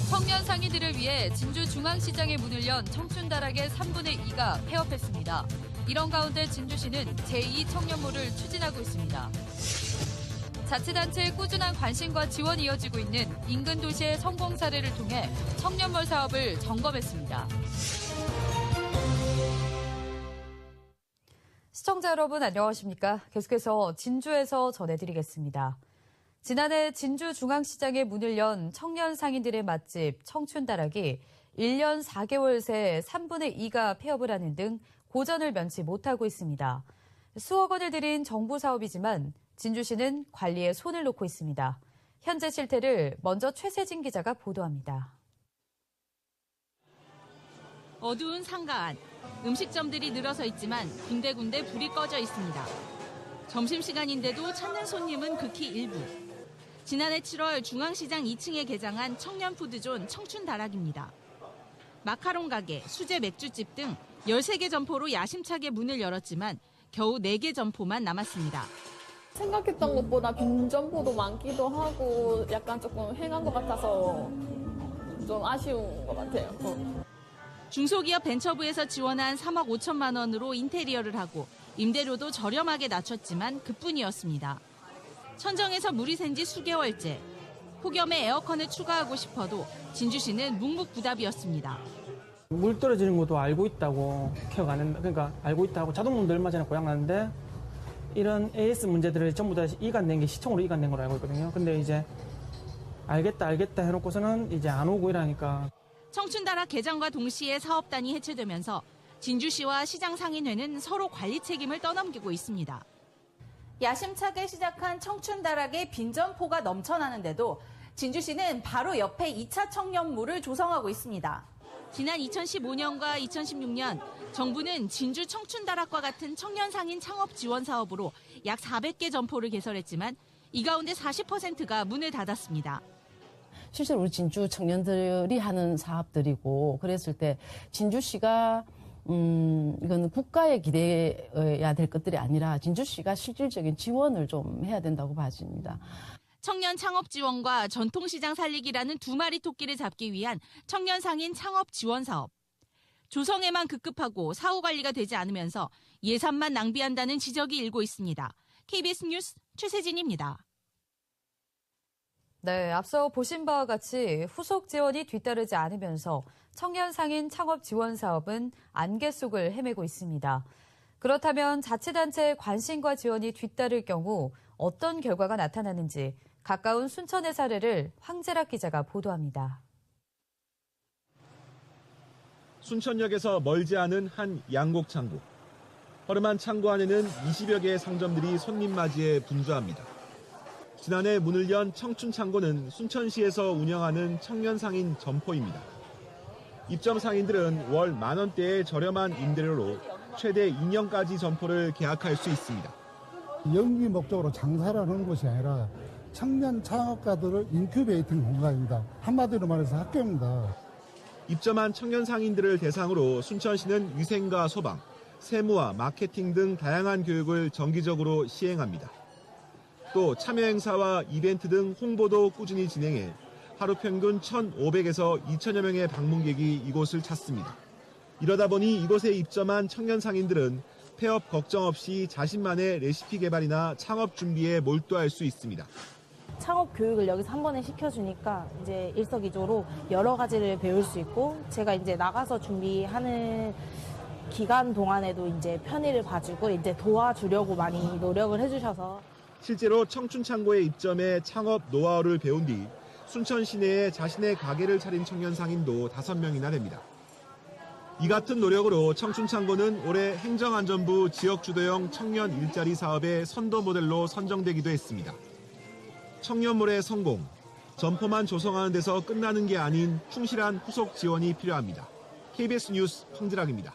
청년 상인들을 위해 진주중앙시장의 문을 연 청춘다락의 3분의 2가 폐업했습니다. 이런 가운데 진주시는 제2청년몰을 추진하고 있습니다. 자치단체의 꾸준한 관심과 지원이 이어지고 있는 인근 도시의 성공 사례를 통해 청년몰 사업을 점검했습니다. 시청자 여러분 안녕하십니까? 계속해서 진주에서 전해드리겠습니다. 지난해 진주중앙시장의 문을 연 청년 상인들의 맛집 청춘다락이 1년 4개월 새 3분의 2가 폐업을 하는 등 고전을 면치 못하고 있습니다. 수억 원을 들인 정부 사업이지만 진주시는 관리에 손을 놓고 있습니다. 현재 실태를 먼저 최세진 기자가 보도합니다. 어두운 상가 안, 음식점들이 늘어서 있지만 군데군데 불이 꺼져 있습니다. 점심시간인데도 찾는 손님은 극히 일부. 지난해 7월 중앙시장 2층에 개장한 청년푸드존 청춘다락입니다. 마카롱 가게, 수제 맥주집 등 13개 점포로 야심차게 문을 열었지만 겨우 4개 점포만 남았습니다. 생각했던 것보다 빈 점포도 많기도 하고 약간 조금 행한 것 같아서 좀 아쉬운 것 같아요. 중소기업 벤처부에서 지원한 3억 5천만 원으로 인테리어를 하고 임대료도 저렴하게 낮췄지만 그뿐이었습니다. 천정에서 물이 샌 지 수개월째. 폭염에 에어컨을 추가하고 싶어도 진주시는 묵묵부답이었습니다. 물 떨어지는 것도 알고 있다고 케어가 안 된다. 그러니까 알고 있다고 자동문도 얼마 전에 고장 났는데 이런 AS 문제들을 전부 다 이관된 게 시청으로 이관된 걸로 알고 있거든요. 근데 이제 알겠다 해놓고서는 이제 안 오고 이러니까. 청춘다락 개장과 동시에 사업단이 해체되면서 진주시와 시장상인회는 서로 관리 책임을 떠넘기고 있습니다. 야심차게 시작한 청춘다락의 빈점포가 넘쳐나는데도 진주시는 바로 옆에 2차 청년몰을 조성하고 있습니다. 지난 2015년과 2016년 정부는 진주 청춘다락과 같은 청년상인 창업 지원 사업으로 약 400개 점포를 개설했지만 이 가운데 40%가 문을 닫았습니다. 실제로 우리 진주 청년들이 하는 사업들이고 그랬을 때 진주시가 이건 국가에 기대해야 될 것들이 아니라 진주시가 실질적인 지원을 좀 해야 된다고 봐집니다. 청년 창업 지원과 전통시장 살리기라는 두 마리 토끼를 잡기 위한 청년 상인 창업 지원 사업. 조성에만 급급하고 사후 관리가 되지 않으면서 예산만 낭비한다는 지적이 일고 있습니다. KBS 뉴스 최세진입니다. 네, 앞서 보신 바와 같이 후속 지원이 뒤따르지 않으면서 청년 상인 창업 지원 사업은 안개 속을 헤매고 있습니다. 그렇다면 자치단체의 관심과 지원이 뒤따를 경우 어떤 결과가 나타나는지 가까운 순천의 사례를 황재락 기자가 보도합니다. 순천역에서 멀지 않은 한 양곡 창고. 허름한 창고 안에는 20여 개의 상점들이 손님 맞이해 분주합니다. 지난해 문을 연 청춘창고는 순천시에서 운영하는 청년상인 점포입니다. 입점 상인들은 월 10,000원대의 저렴한 임대료로 최대 2년까지 점포를 계약할 수 있습니다. 영위 목적으로 장사를 하는 곳이 아니라 청년 창업가들을 인큐베이팅 공간입니다. 한마디로 말해서 학교입니다. 입점한 청년 상인들을 대상으로 순천시는 위생과 소방, 세무와 마케팅 등 다양한 교육을 정기적으로 시행합니다. 또 참여 행사와 이벤트 등 홍보도 꾸준히 진행해 하루 평균 1,500에서 2,000여 명의 방문객이 이곳을 찾습니다. 이러다 보니 이곳에 입점한 청년 상인들은 폐업 걱정 없이 자신만의 레시피 개발이나 창업 준비에 몰두할 수 있습니다. 창업 교육을 여기서 한 번에 시켜주니까 이제 일석이조로 여러 가지를 배울 수 있고 제가 이제 나가서 준비하는 기간 동안에도 이제 편의를 봐주고 이제 도와주려고 많이 노력을 해주셔서 실제로 청춘창고에 입점해 창업 노하우를 배운 뒤 순천 시내에 자신의 가게를 차린 청년 상인도 5명이나 됩니다. 이 같은 노력으로 청춘창고는 올해 행정안전부 지역주도형 청년 일자리 사업의 선도 모델로 선정되기도 했습니다. 청년몰의 성공, 점포만 조성하는 데서 끝나는 게 아닌 충실한 후속 지원이 필요합니다. KBS 뉴스 황지락입니다.